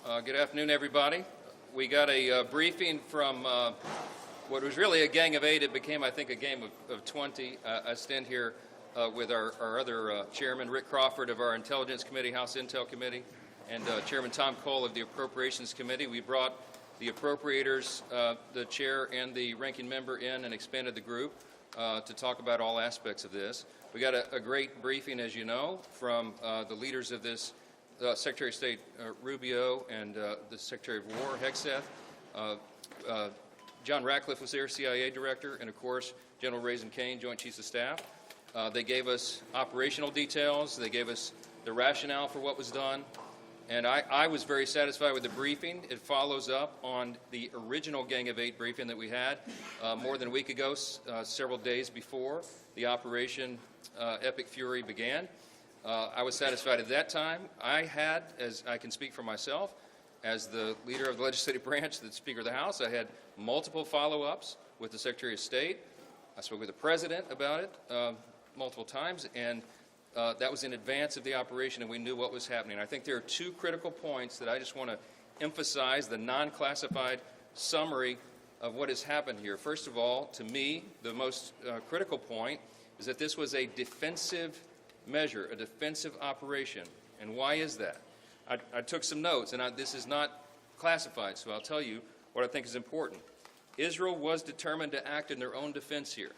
Good afternoon, everybody. We got a briefing from what was really a gang of 8. It became, I think, a game of 20. I stand here with our other chairman, Rick Crawford, of our Intelligence Committee, House Intel Committee, and Chairman Tom Cole of the Appropriations Committee. We brought the appropriators, the chair and the ranking member in and expanded the group to talk about all aspects of this. We got a great briefing, as you know, from the leaders of this, Secretary of State Rubio and the Secretary of War, Hegseth. John Ratcliffe was there, CIA Director, and of course, General Raising Cain, Joint Chiefs of Staff. They gave us operational details. They gave us the rationale for what was done. And I was very satisfied with the briefing. It follows up on the original Gang of 8 briefing that we had more than a week ago, several days before the Operation Epic Fury began. I was satisfied at that time. I had, as I can speak for myself, as the leader of the legislative branch, the Speaker of the House, I had multiple follow-ups with the Secretary of State. I spoke with the President about it multiple times, and that was in advance of the operation, and we knew what was happening. I think there are two critical points that I just want to emphasize, the non-classified summary of what has happened here. First of all, to me, the most critical point is that this was a defensive measure, a defensive operation. And why is that? I took some notes, and this is not classified, so I'll tell you what I think is important. Israel was determined to act in their own defense here,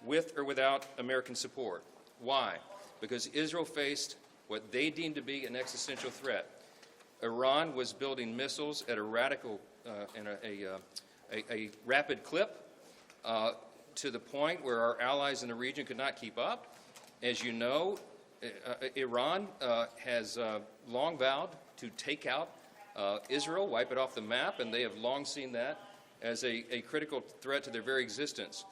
with or without American support. Why? Because Israel faced what they deemed to be an existential threat. Iran was building missiles at a radical and a rapid clip to the point where our allies in the region could not keep up. As you know, Iran has long vowed to take out Israel, wipe it off the map, and they have long seen that as a critical threat to their very existence.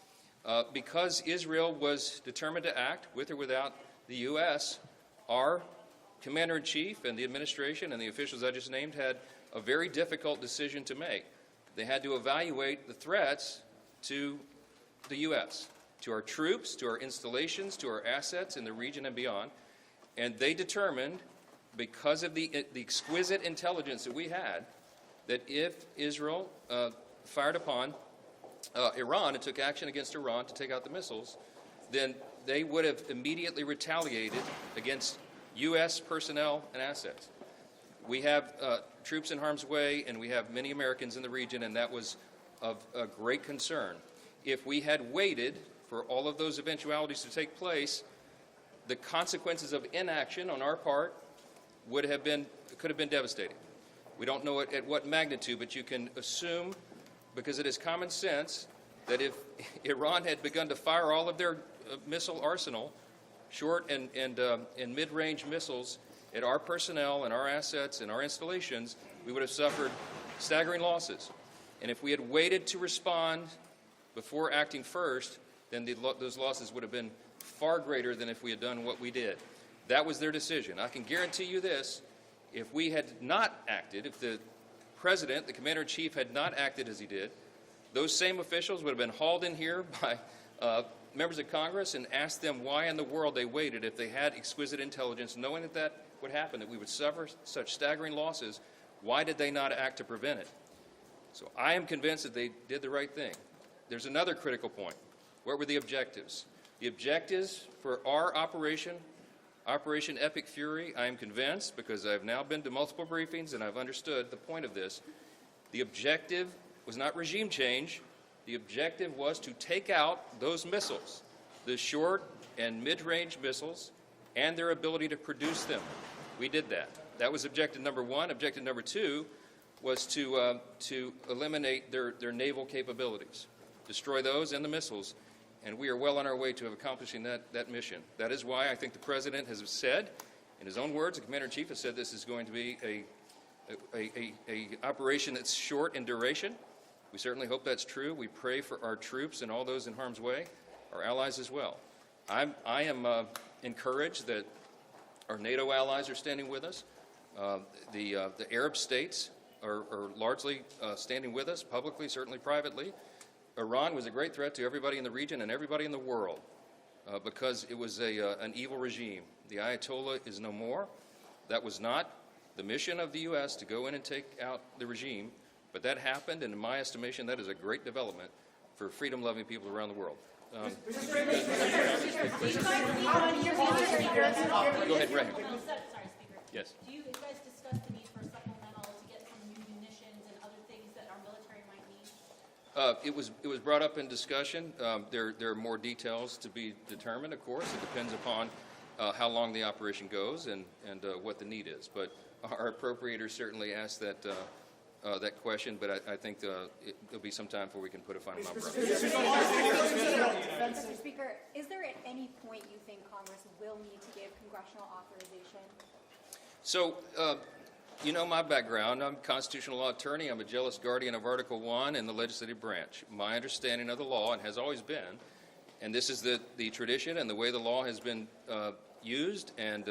Because Israel was determined to act, with or without the U.S., our Commander-in-Chief and the administration and the officials I just named had a very difficult decision to make. They had to evaluate the threats to the U.S., to our troops, to our installations, to our assets in the region and beyond. And they determined, because of the exquisite intelligence that we had, that if Israel fired upon Iran and took action against Iran to take out the missiles, then they would have immediately retaliated against U.S. personnel and assets. We have troops in harm's way, and we have many Americans in the region, and that was of great concern. If we had waited for all of those eventualities to take place, the consequences of inaction on our part could have been devastating. We don't know at what magnitude, but you can assume, because it is common sense, that if Iran had begun to fire all of their missile arsenal, short and mid-range missiles, at our personnel and our assets and our installations, we would have suffered staggering losses. And if we had waited to respond before acting first, then those losses would have been far greater than if we had done what we did. That was their decision. I can guarantee you this: if we had not acted, if the President, the Commander-in-Chief, had not acted as he did, those same officials would have been hauled in here by members of Congress and asked them why in the world they waited if they had exquisite intelligence, knowing that that would happen, that we would suffer such staggering losses. Why did they not act to prevent it? So I am convinced that they did the right thing. There's another critical point. What were the objectives? The objectives for our Operation Epic Fury, I am convinced, because I've now been to multiple briefings and I've understood the point of this, the objective was not regime change. The objective was to take out those missiles, the short and mid-range missiles, and their ability to produce them. We did that. That was objective number one. Objective number two was to eliminate their naval capabilities, destroy those and the missiles. And we are well on our way to accomplishing that mission. That is why I think the President has said, in his own words, the Commander-in-Chief has said this is going to be a operation that's short in duration. We certainly hope that's true. We pray for our troops and all those in harm's way, our allies as well. I am encouraged that our NATO allies are standing with us. The Arab states are largely standing with us, publicly, certainly privately. Iran was a great threat to everybody in the region and everybody in the world because it was an evil regime. The Ayatollah is no more. That was not the mission of the U.S. to go in and take out the regime, but that happened, and in my estimation, that is a great development for freedom-loving people around the world. Go ahead, Rahim. Sorry, Speaker. Yes. Do you guys discuss the need for a supplemental to get some new munitions and other things that our military might need? It was brought up in discussion. There are more details to be determined, of course. It depends upon how long the operation goes and what the need is. But our appropriators certainly asked that question, but I think there'll be some time before we can put a final number on it. Mr. Speaker, is there at any point you think Congress will need to give congressional authorization? So, you know my background. I'm a constitutional law attorney. I'm a jealous guardian of Article 1 in the legislative branch. My understanding of the law, and has always been, and this is the tradition and the way the law has been used and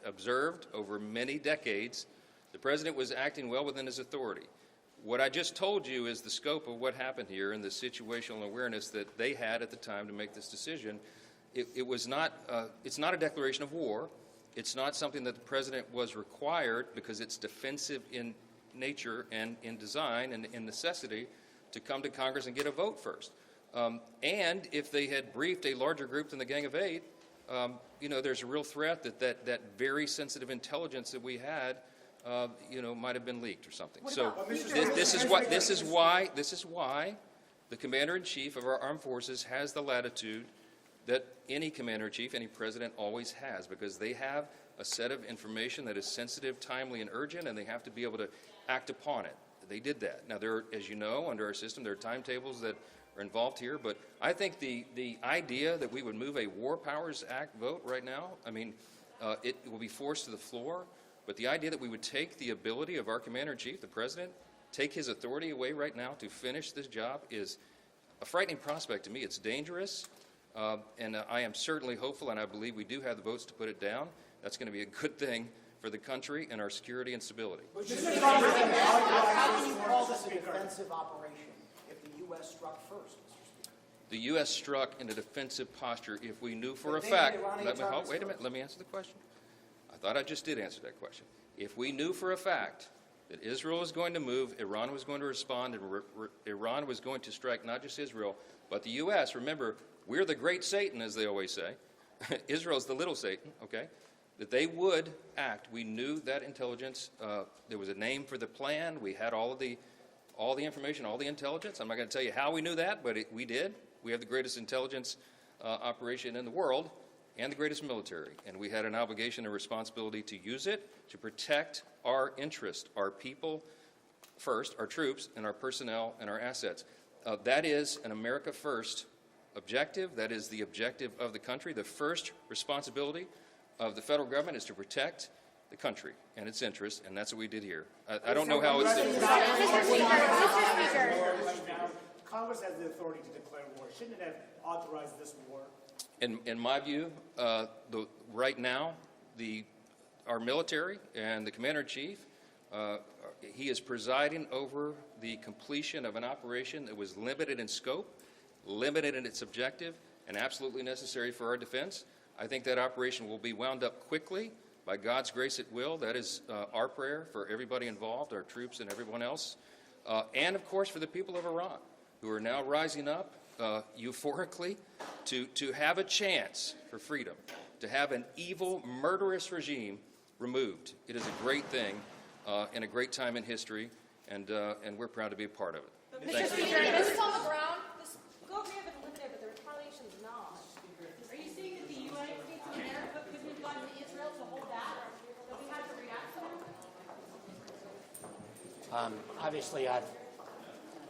observed over many decades, the President was acting well within his authority. What I just told you is the scope of what happened here and the situational awareness that they had at the time to make this decision. It was not, it's not a declaration of war. It's not something that the President was required, because it's defensive in nature and in design and in necessity, to come to Congress and get a vote first. And if they had briefed a larger group than the Gang of Eight, you know, there's a real threat that very sensitive intelligence that we had, you know, might have been leaked or something. So this is why the Commander-in-Chief of our armed forces has the latitude that any Commander-in-Chief, any President always has, because they have a set of information that is sensitive, timely, and urgent, and they have to be able to act upon it. They did that. Now, there are, as you know, under our system, there are timetables that are involved here, but I think the idea that we would move a War Powers Act vote right now, I mean, it will be forced to the floor, but the idea that we would take the ability of our Commander-in-Chief, the President, take his authority away right now to finish this job is a frightening prospect to me. It's dangerous, and I am certainly hopeful, and I believe we do have the votes to put it down. That's going to be a good thing for the country and our security and stability. How can you call this a defensive operation if the U.S. struck first, Mr. Speaker? The U.S. struck in a defensive posture if we knew for a fact. Wait a minute. Let me answer the question. I thought I just did answer that question. If we knew for a fact that Israel was going to move, Iran was going to respond, and Iran was going to strike not just Israel, but the U.S. Remember, we're the great Satan, as they always say. Israel's the little Satan, okay? That they would act. We knew that intelligence. There was a name for the plan. We had all the information, all the intelligence. I'm not going to tell you how we knew that, but we did. We have the greatest intelligence operation in the world and the greatest military, and we had an obligation and responsibility to use it to protect our interest, our people first, our troops, and our personnel and our assets. That is an America First objective. That is the objective of the country. The first responsibility of the federal government is to protect the country and its interests, and that's what we did here. I don't know how it's... Mr. Speaker. Congress has the authority to declare war. Shouldn't it have authorized this war? In my view, right now, our military and the Commander-in-Chief, he is presiding over the completion of an operation that was limited in scope, limited in its objective, and absolutely necessary for our defense. I think that operation will be wound up quickly. By God's grace, it will. That is our prayer for everybody involved, our troops and everyone else. And, of course, for the people of Iran, who are now rising up euphorically to have a chance for freedom, to have an evil, murderous regime removed. It is a great thing and a great time in history, and we're proud to be a part of it. Mr. Speaker, this is on the ground. The scope may have been limited, but the retaliation is not. Are you saying that the United States of America couldn't have gone to Israel to hold that, or that we had to react to them? Obviously, I've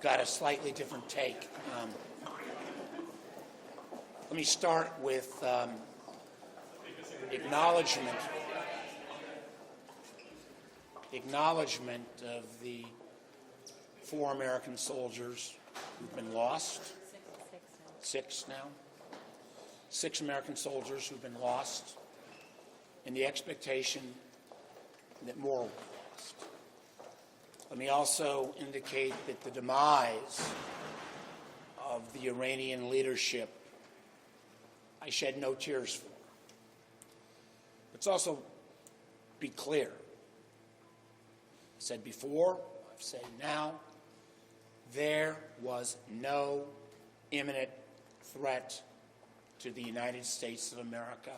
got a slightly different take. Let me start with acknowledgement of the 4 American soldiers who've been lost. 6 now. 6 American soldiers who've been lost, and the expectation that more will be lost. Let me also indicate that the demise of the Iranian leadership, I shed no tears for. Let's also be clear. said before, I've said now, there was no imminent threat to the United States of America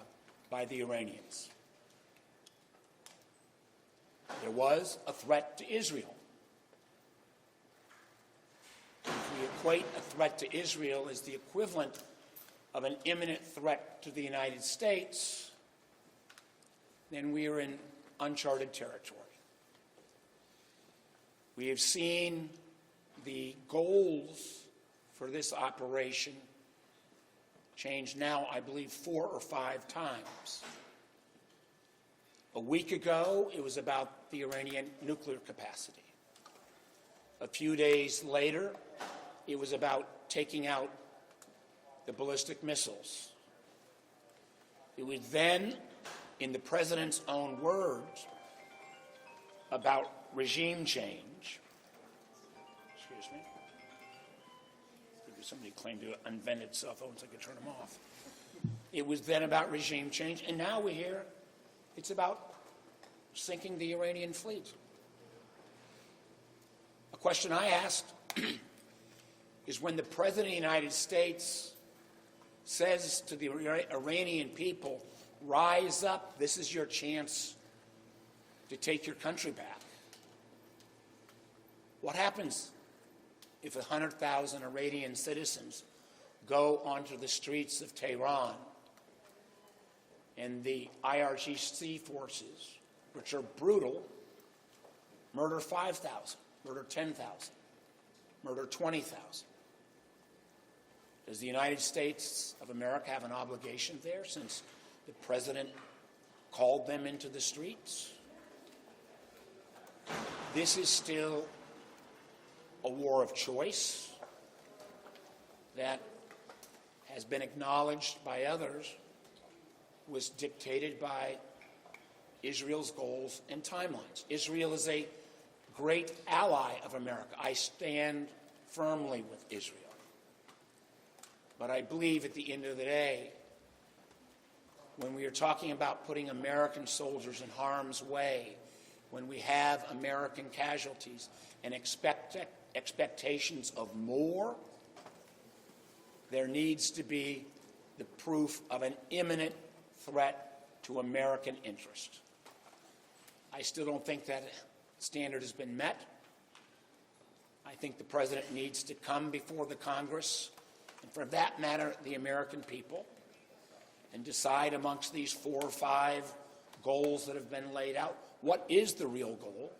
by the Iranians. There was a threat to Israel. If we equate a threat to Israel as the equivalent of an imminent threat to the United States, then we are in uncharted territory. We have seen the goals for this operation change now, I believe, 4 or 5 times. A week ago, it was about the Iranian nuclear capacity. A few days later, it was about taking out the ballistic missiles. It was then, in the president's own words, about regime change. Excuse me. Somebody claimed to invented cell phones, I could turn them off. It was then about regime change, and now we hear it's about sinking the Iranian fleet. A question I asked is, when the President of the United States says to the Iranian people, rise up, this is your chance to take your country back. What happens if 100,000 Iranian citizens go onto the streets of Tehran and the IRGC forces, which are brutal, murder 5,000, murder 10,000, murder 20,000? Does the United States of America have an obligation there, since the president called them into the streets? This is still a war of choice that has been acknowledged by others, was dictated by Israel's goals and timelines. Israel is a great ally of America. I stand firmly with Israel. But I believe at the end of the day, when we are talking about putting American soldiers in harm's way, when we have American casualties and expectations of more, there needs to be the proof of an imminent threat to American interest. I still don't think that standard has been met. I think the president needs to come before the Congress, and for that matter, the American people, and decide amongst these 4 or 5 goals that have been laid out, what is the real goal?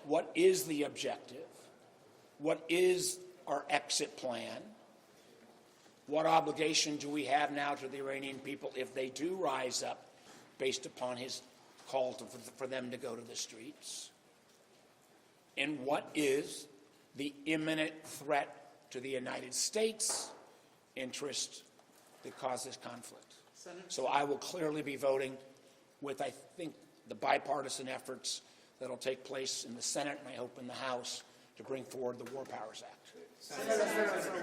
What is the objective? What is our exit plan? What obligation do we have now to the Iranian people if they do rise up based upon his call for them to go to the streets? And what is the imminent threat to the United States' interest that caused this conflict? So I will clearly be voting with, I think, the bipartisan efforts that will take place in the Senate, and I hope in the House, to bring forward the War Powers Act. Senator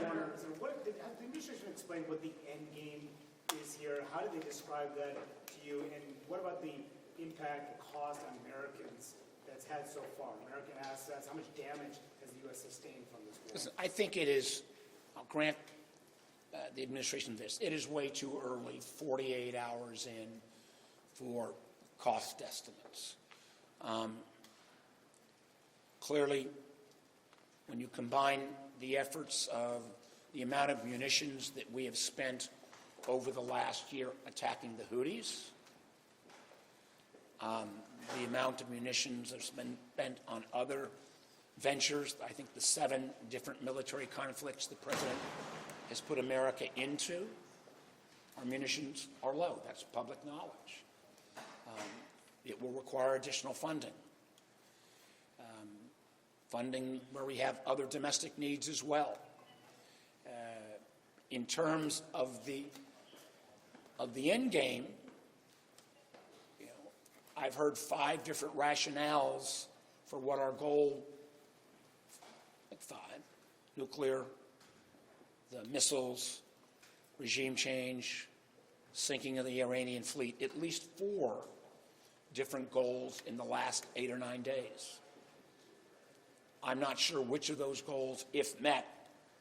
Warner, has the administration explained what the end game is here? How did they describe that to you? And what about the impact, the cost on Americans that's had so far? American assets, how much damage has the U.S. sustained from this war? Listen, I think it is, I'll grant the administration this, it is way too early, 48 hours in, for cost estimates. Clearly, when you combine the efforts of the amount of munitions that we have spent over the last year attacking the Houthis, the amount of munitions that's been spent on other ventures, I think the 7 different military conflicts the president has put America into, our munitions are low. That's public knowledge. It will require additional funding. Funding where we have other domestic needs as well. In terms of the end game, I've heard 5 different rationales for what our goal, I think 5, nuclear, the missiles, regime change, sinking of the Iranian fleet. At least 4 different goals in the last 8 or 9 days. I'm not sure which of those goals, if met,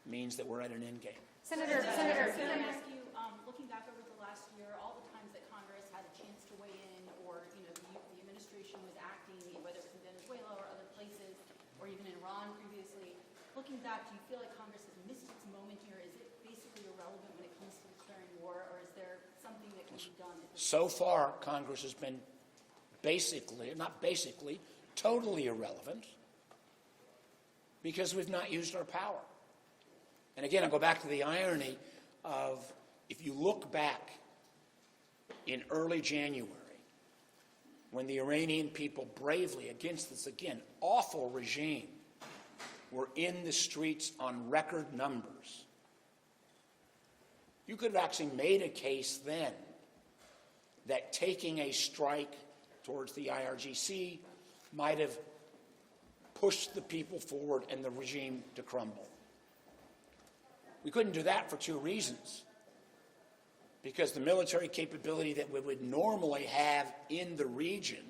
means that we're at an end game. Senator, Can I ask you, looking back over the last year, all the times that Congress had a chance to weigh in, or the administration was acting, whether it was in Venezuela or other places, or even in Iran previously, looking back, do you feel like Congress has missed its moment here? Is it basically irrelevant when it comes to declaring war, or is there something that can be done? So far, Congress has been totally irrelevant because we've not used our power. And again, I'll go back to the irony of, if you look back in early January, when the Iranian people bravely, against this, again, awful regime, were in the streets on record numbers, you could have actually made a case then that taking a strike towards the IRGC might have pushed the people forward and the regime to crumble. We couldn't do that for 2 reasons. Because the military capability that we would normally have in the region,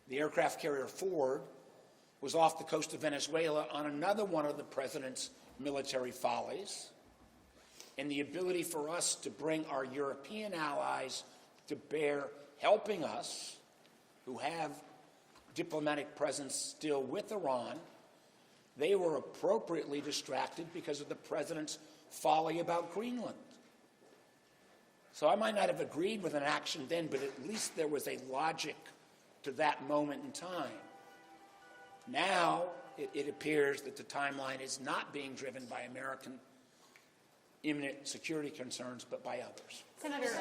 the aircraft carrier Ford, was off the coast of Venezuela on another one of the president's military follies. And the ability for us to bring our European allies to bear helping us, who have diplomatic presence still with Iran, they were appropriately distracted because of the president's folly about Greenland. So I might not have agreed with an action then, but at least there was a logic to that moment in time. Now it appears that the timeline is not being driven by American imminent security concerns, but by others. Senator, A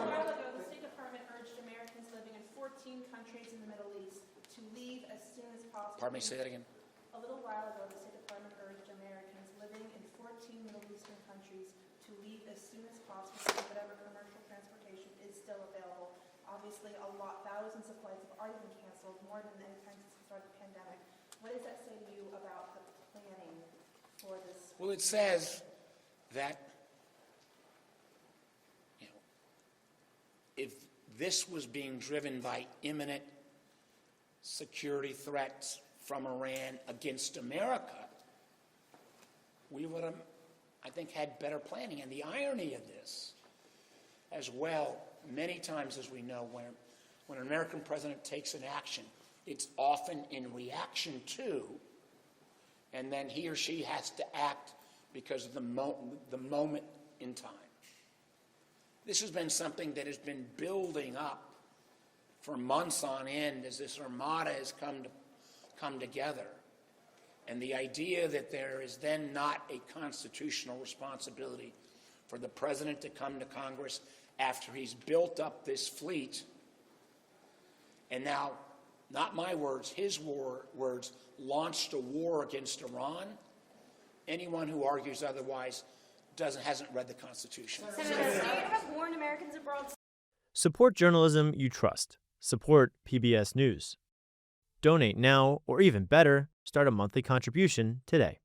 while ago, the State Department urged Americans living in 14 countries in the Middle East to leave as soon as possible. Pardon me, say that again. A little while ago, the State Department urged Americans living in 14 Middle Eastern countries to leave as soon as possible so whatever commercial transportation is still available. Obviously, thousands of flights have already been canceled, more than any time since the start of the pandemic. What does that say to you about the planning for this? Well, it says that, if this was being driven by imminent security threats from Iran against America, we would have, I think, had better planning. And the irony of this, as well, many times, as we know, when an American president takes an action, it's often in reaction to, and then he or she has to act because of the moment in time. This has been something that has been building up for months on end as this armada has come together. And the idea that there is then not a constitutional responsibility for the president to come to Congress after he's built up this fleet, and now, not my words, his words, launched a war against Iran. Anyone who argues otherwise hasn't read the Constitution. Senator, the state has warned Americans abroad. Support journalism you trust. Support PBS News. Donate now, or even better, start a monthly contribution today.